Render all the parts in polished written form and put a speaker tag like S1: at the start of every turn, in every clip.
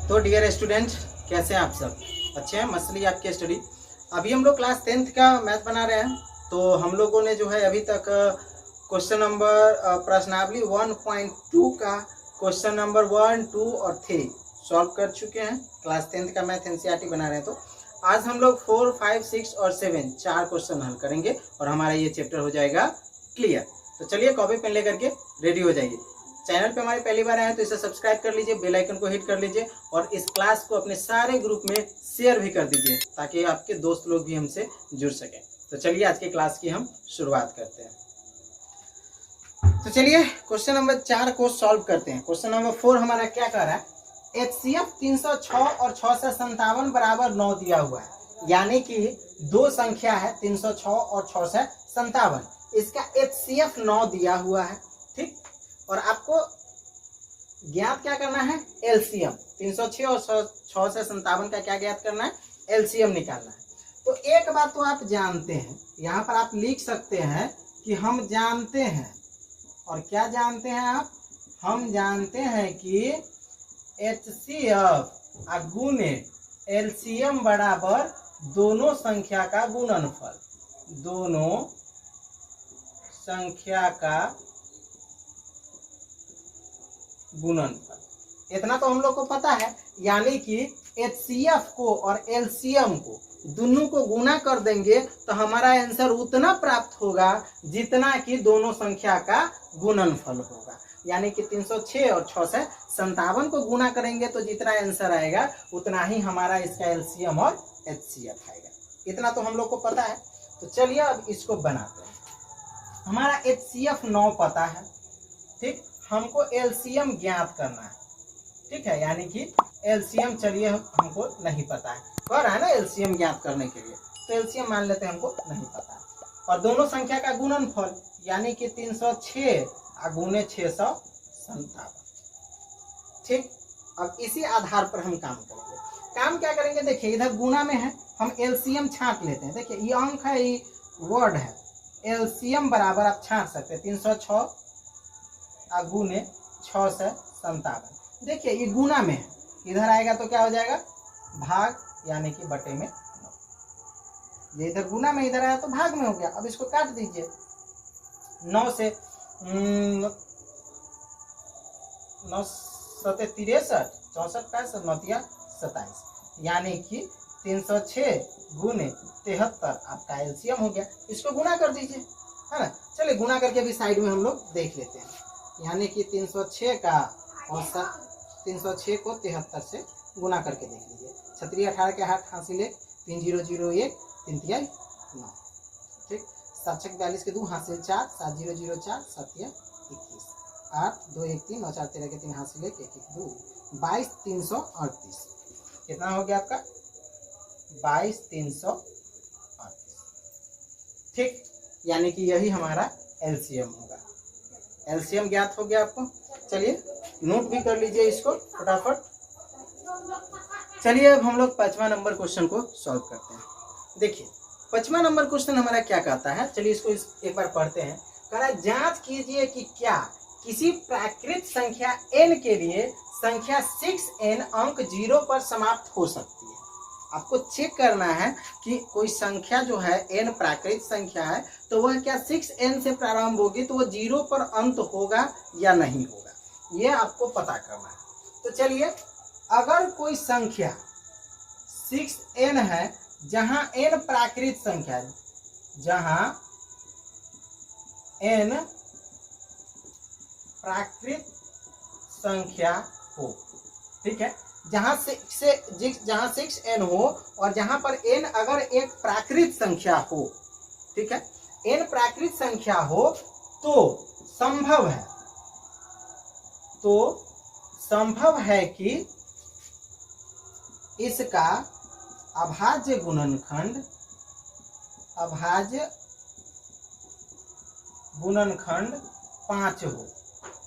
S1: तो dear student, कैसे हैं आप सब? अच्छे हैं? मसली आपकी स्टडी। अभी हम लोग क्लास 10th का मैथ बना रहे हैं। तो हम लोगों ने जो है अभी तक क्वेश्चन नंबर प्रश्नावली 1.2 का क्वेश्चन नंबर 1, 2 और 3 सॉल्व कर चुके हैं। क्लास 10th का मैथ एनसीईआरटी बना रहे हैं। तो आज हम लोग 4, 5, 6 और 7 चार क्वेश्चन हल करेंगे और हमारा ये चैप्टर हो जाएगा क्लियर। तो चलिए कॉपी पेन लेकर के रेडी हो जाइए। चैनल पे हमारे पहली बार आए हैं तो इसे सब्सक्राइब कर लीजिए, बेल आइकन को हिट कर लीजिए और इस क्लास को अपने सारे ग्रुप में शेयर भी कर दीजिए ताकि आपके दोस्त लोग भी हमसे जुड़ सकें। तो चलिए आज के क्लास की हम शुरुआत करते हैं। तो चलिए क्वेश्चन नंबर 4 को सॉल्व करते हैं। क्वेश्चन नंबर 4 हमारा क्या कह रहा है? HCF 306 और 6 से 57 बराबर 9 दिया हुआ है, यानी कि दो संख्या है 306 और 6 से 57। इसका HCF 9 दिया हुआ है, ठीक। और आपको ज्ञात क्या करना है? LCM। 306 और 6 से 57 का क्या ज्ञात करना है? LCM निकालना है। तो एक बात तो आप जानते हैं, यहाँ पर आप लिख सकते हैं कि हम जानते हैं। और क्या जानते हैं आप? हम जानते हैं कि HCF गुने LCM बराबर दोनों संख्या का गुणनफल। दोनों संख्या का गुणनफल, इतना तो हम लोग को पता है। यानी कि HCF को और LCM को दोनों को गुना कर देंगे तो हमारा आंसर उतना प्राप्त होगा जितना कि दोनों संख्या का गुणनफल होगा। यानी कि 306 और 6 से 57 को गुना करेंगे तो जितना आंसर आएगा उतना ही हमारा इसका LCM और HCF आएगा। इतना तो हम लोग को पता है। तो चलिए अब इसको बनाते हैं। हमारा HCF 9 पता है, ठीक। हमको LCM ज्ञात करना है, ठीक है। यानी कि LCM चलिए हमको नहीं पता है, कह रहा है ना LCM ज्ञात करने के लिए, तो LCM मान लेते हैं हमको नहीं पता है। और दोनों संख्या का गुणनफल यानी कि 306 गुने 657, ठीक। अब इसी आधार पर हम काम करेंगे। काम क्या करेंगे? देखिए इधर गुना में है, हम LCM छांट लेते हैं। देखिए ये अंक है, ये वर्ड है। LCM बराबर आप छांट सकते हैं 306 गुने 6 से 57। देखिए ये गुना में है, इधर आएगा तो क्या हो जाएगा? भाग, यानी कि बटे में 9। ये इधर गुना में इधर आया तो भाग में हो गया। अब इसको काट दीजिए। 9 से 9 सते 63, 64 65, 9 27, यानी कि 306 गुने 73 आपका LCM हो गया। इसको गुना कर दीजिए, है ना। चलिए गुना करके भी साइड में हम लोग देख लेते हैं। यानी कि 306 का और 306 को 73 से गुना करके देख लीजिए। 36 18 के हाथ हासिल 1, 3 0 0 1, 3 3 9, ठीक। 7 6 42 के 2 हासिल 4, 7 0 0 4, 7 21, 8 2 1 3, 9 4 13 के 3 हासिल 1 1 1 2, 22 338। कितना हो गया आपका? 22 338, ठीक। यानी कि यही हमारा LCM होगा। LCM ज्ञात हो गया आपको। चलिए नोट भी कर लीजिए इसको फटाफट। चलिए अब हम लोग 5वां नंबर क्वेश्चन को सॉल्व करते हैं। देखिए 5वां नंबर क्वेश्चन हमारा क्या कहता है, चलिए इसको एक बार पढ़ते हैं। कह रहा है जांच कीजिए कि क्या किसी प्राकृत संख्या n के लिए संख्या 6n अंक 0 पर समाप्त हो सकती है। आपको चेक करना है कि कोई संख्या जो है n प्राकृत संख्या है तो वह क्या 6n से प्रारंभ होगी, तो वह 0 पर अंत होगा या नहीं होगा, ये आपको पता करना है। तो चलिए अगर कोई संख्या 6n है जहां n प्राकृत संख्या है, जहां n प्राकृत संख्या हो, ठीक है। जहां 6n हो और जहां पर n अगर एक प्राकृत संख्या हो, ठीक है, n प्राकृत संख्या हो तो संभव है कि इसका अभाज्य गुणनखंड 5 हो,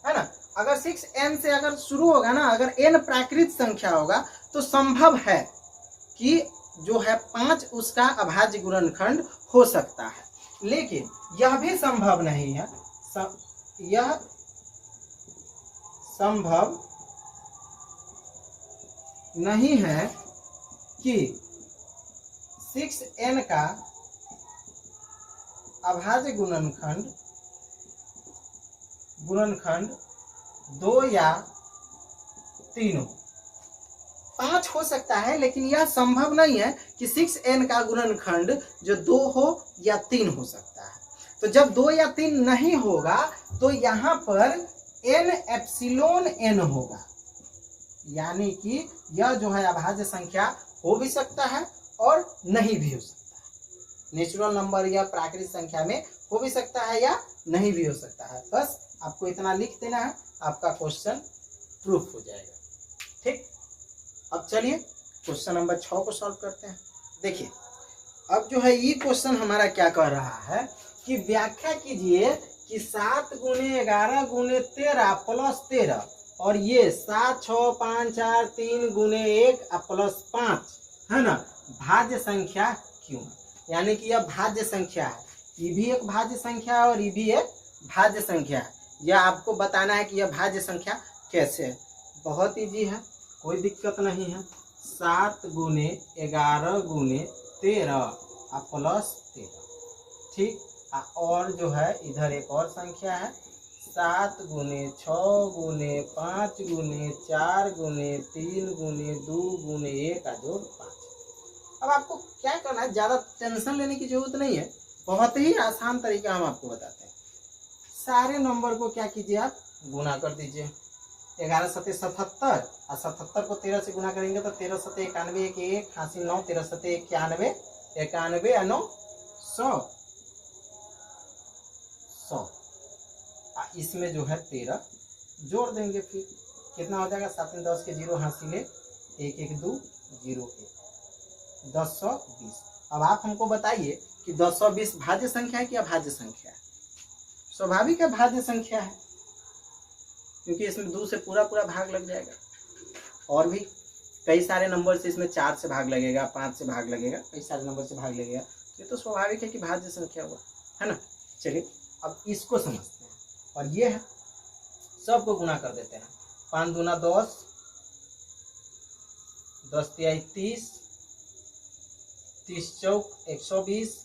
S1: है ना। अगर 6n से अगर शुरू होगा ना, अगर n प्राकृत संख्या होगा तो संभव है कि जो है 5 उसका अभाज्य गुणनखंड हो सकता है। लेकिन यह भी संभव नहीं है, यह संभव नहीं है कि 6n का अभाज्य गुणनखंड 2 या 3 हो। 5 हो सकता है, लेकिन यह संभव नहीं है कि 6n का गुणनखंड जो 2 हो या 3 हो सकता है। तो जब 2 या 3 नहीं होगा तो यहाँ पर n एप्सिलॉन n होगा, यानी कि यह जो है अभाज्य संख्या हो भी सकता है और नहीं भी हो सकता है। नेचुरल नंबर या प्राकृतिक संख्या में हो भी सकता है या नहीं भी हो सकता है। बस आपको इतना लिख देना है, आपका क्वेश्चन प्रूफ हो जाएगा। ठीक, अब चलिए क्वेश्चन नंबर 6 को सॉल्व करते हैं। देखिए अब जो है ये क्वेश्चन हमारा क्या कर रहा है कि व्याख्या कीजिए कि 7 गुणे 11 गुणे 13 प्लस 13 और ये 7 6 5 4 3 गुणे 1 प्लस 5 है ना, भाज्य संख्या क्यों है। यानी कि यह भाज्य संख्या है, ये भी एक भाज्य संख्या है और ये भी एक भाज्य संख्या है। यह आपको बताना है कि यह भाज्य संख्या कैसे है। बहुत इजी है, कोई दिक्कत नहीं है। 7 गुणे 11 गुणे 13 प्लस 13, ठीक। और जो है इधर एक और संख्या है 7 गुणे 6 गुणे 5 गुणे 4 गुणे 3 गुणे 2 गुणे 1 का जोड़ 5। अब आपको क्या करना है, ज़्यादा टेंशन लेने की जरूरत नहीं है, बहुत ही आसान तरीका हम आपको बताते हैं। सारे नंबर को क्या कीजिए, आप गुना कर दीजिए। 11 सते 77 और 77 को 13 से गुना करेंगे तो 13 सते 91 1 1 88 9 13 सते 91 91 और 9 100 100। इसमें जो है 13 जोड़ देंगे, फिर कितना हो जाएगा 7 में 10 के 0 हासिले 1 1 2 0 1 1020। अब आप हमको बताइए कि 1020 भाज्य संख्या है कि अभाज्य संख्या है। स्वाभाविक है भाज्य संख्या है, क्योंकि इसमें 2 से पूरा भाग लग जाएगा। और भी कई सारे नंबर से इसमें 4 से भाग लगेगा, 5 से भाग लगेगा, कई सारे नंबर से भाग लगेगा। ये तो स्वाभाविक है कि भाज्य संख्या हुआ, है ना। चलिए अब इसको समझते हैं। और ये है, सबको गुना कर देते हैं। 5 दूना 10, 10 तिहाई 30, 30 चौक 120,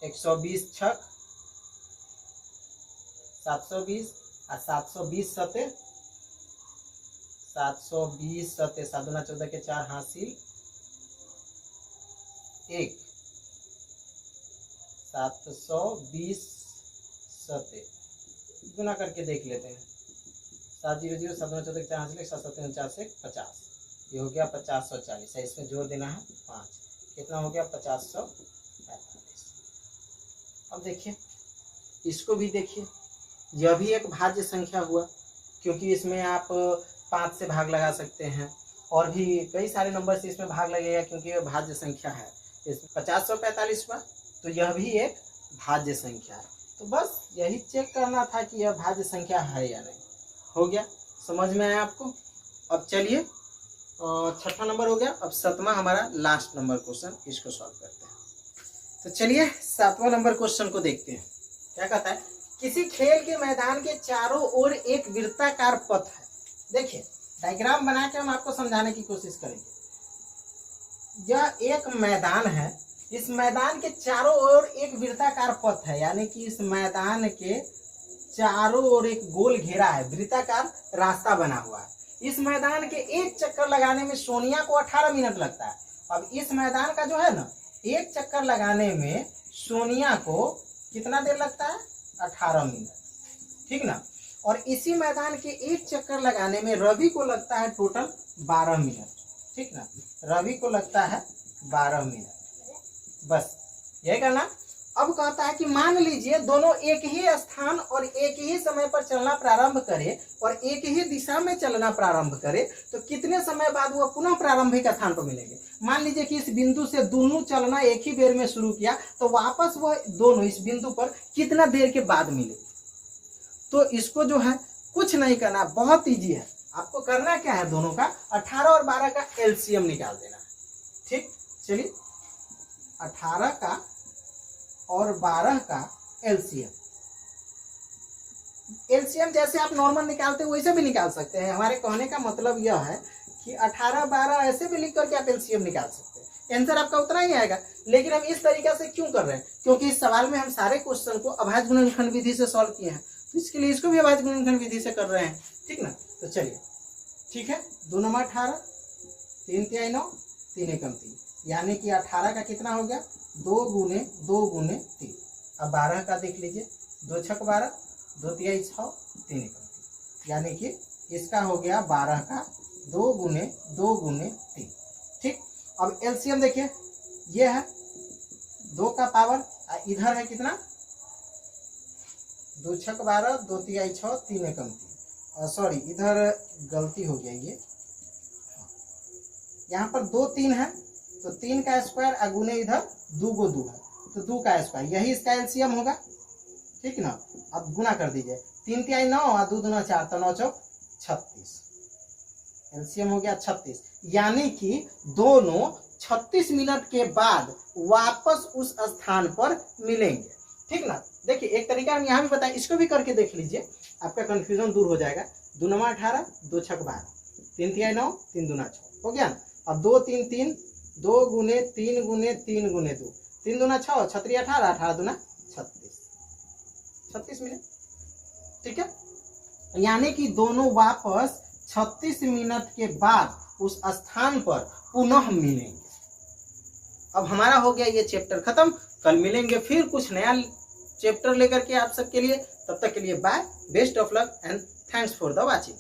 S1: 120 छक 720 और 720 सते 720 सते 7 दूना 14 के 4 हासिल 1 720 सते गुना करके देख लेते हैं। 7 0 0 7 दूना 14 के 4 हासिल 7 7 49 1 50। ये हो गया 5040 है। इसमें जोड़ देना है 5, कितना हो गया 5045। अब देखिए इसको भी देखिए, यह भी एक भाज्य संख्या हुआ, क्योंकि इसमें आप 5 से भाग लगा सकते हैं और भी कई सारे नंबर से इसमें भाग लगेगा, क्योंकि यह भाज्य संख्या है। इसमें 5045 हुआ, तो यह भी एक भाज्य संख्या है। तो बस यही चेक करना था कि यह भाज्य संख्या है या नहीं। हो गया, समझ में आया आपको। अब चलिए 6वां नंबर हो गया। अब 7वां हमारा लास्ट नंबर क्वेश्चन, इसको सॉल्व करते हैं। तो चलिए 7वां नंबर क्वेश्चन को देखते हैं। क्या कहता है, किसी खेल के मैदान के चारों ओर एक वृत्ताकार पथ है। देखिए डायग्राम बना के हम आपको समझाने की कोशिश करेंगे। यह एक मैदान है, इस मैदान के चारों ओर एक वृत्ताकार पथ है, यानी कि इस मैदान के चारों ओर एक गोल घेरा है, वृत्ताकार रास्ता बना हुआ है। इस मैदान के एक चक्कर लगाने में सोनिया को 18 मिनट लगता है। अब इस मैदान का जो है ना, एक चक्कर लगाने में सोनिया को कितना देर लगता है, 18 मिनट, ठीक ना। और इसी मैदान के एक चक्कर लगाने में रवि को लगता है टोटल 12 मिनट, ठीक ना। रवि को लगता है 12 मिनट, बस यही करना। अब कहता है कि मान लीजिए दोनों एक ही स्थान और एक ही समय पर चलना प्रारंभ करे और एक ही दिशा में चलना प्रारंभ करे, तो कितने समय बाद वह पुनः प्रारंभिक स्थान पर मिलेंगे। मान लीजिए कि इस बिंदु से दोनों चलना एक ही बेर में शुरू किया, तो वापस वह दोनों इस बिंदु पर कितना देर के बाद मिलेंगे। तो इसको जो है कुछ नहीं करना, बहुत ईजी है। आपको करना क्या है, दोनों का 18 और 12 का एलसीएम निकाल देना है, ठीक। चलिए 18 का और 12 का एलसीएम जैसे आप नॉर्मल निकालते हैं वैसे भी निकाल सकते हैं। हमारे कहने का मतलब यह है कि 18 12 ऐसे भी लिख करके आप एलसीएम निकाल सकते हैं, आंसर आपका उतना ही आएगा। लेकिन हम इस तरीका से क्यों कर रहे हैं, क्योंकि इस सवाल में हम सारे क्वेश्चन को अभाज्य गुणनखंड विधि से सॉल्व किए हैं, तो इसके लिए इसको भी अभाज्य गुणनखंड विधि से कर रहे हैं, ठीक ना। तो चलिए ठीक है, 2 9 18, 3 3 9, 3 1 3, यानी कि 18 का कितना हो गया 2 गुने 2 गुने 3। अब 12 का देख लीजिए, 2 6 12, 2 3 6, 3 1 3, यानी कि इसका हो गया 12 का 2 गुने 2 गुने 3, ठीक। अब एलसीएम देखिए, ये है 2 का पावर, इधर है कितना 2 6 12, 2 3 6, 3 1 3, सॉरी इधर गलती हो गया, ये यहाँ पर 2 3 है तो 3 का स्क्वायर अगुने इधर 2 को 2 है तो 2 का स्क्वायर, यही इसका एलसीएम होगा, ठीक ना। अब गुना कर दीजिए, 3 3 9 और 2 2 4, तो 9 चौक 36, एलसीएम हो गया 36, यानी कि दोनों 36 मिनट के बाद वापस उस स्थान पर मिलेंगे, ठीक ना। देखिए एक तरीका हम यहाँ भी बताएं, इसको भी करके देख लीजिए, आपका कंफ्यूजन दूर हो जाएगा। 2 9 18, 2 6 12, 3 3 9, 3 2 6, हो गया ना। अब 2 3 3, 2 गुने 3 गुने 3 गुने 2, 3 2 6, 6 3 18, 18 2 36, 36 मिनट, ठीक है। यानी कि दोनों वापस 36 मिनट के बाद उस स्थान पर पुनः मिलेंगे। अब हमारा हो गया ये चैप्टर खत्म, कल मिलेंगे फिर कुछ नया चैप्टर लेकर के आप सबके लिए, तब तक के लिए bye, best of luck and thanks for the watching.